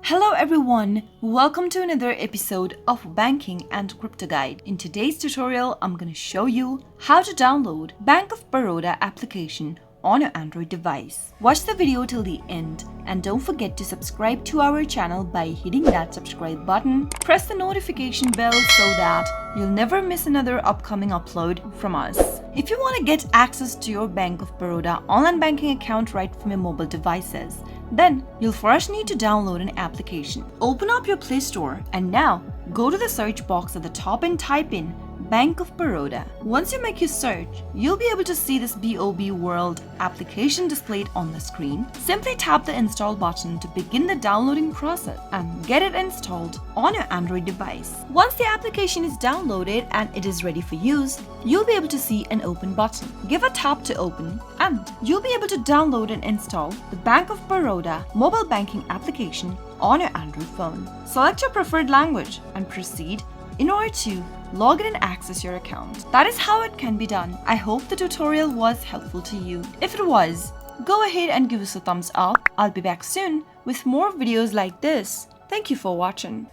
Hello everyone, welcome to another episode of Banking and Crypto Guide. In today's tutorial, I'm going to show you how to download Bank of Baroda application on your Android device. Watch the video till the end and don't forget to subscribe to our channel by hitting that subscribe button. Press the notification bell so that you'll never miss another upcoming upload from us. If you want to get access to your Bank of Baroda online banking account right from your mobile devices, then you'll first need to download an application. Open up your Play Store and now go to the search box at the top and type in Bank of Baroda. Once you make your search, you'll be able to see this BOB World application displayed on the screen. Simply tap the install button to begin the downloading process and get it installed on your Android device. Once the application is downloaded and it is ready for use, you'll be able to see an open button. Give a tap to open and you'll be able to download and install the Bank of Baroda mobile banking application on your Android phone. Select your preferred language and proceed in order to log in and access your account. That is how it can be done. I hope the tutorial was helpful to you. If it was, go ahead and give us a thumbs up. I'll be back soon with more videos like this. Thank you for watching.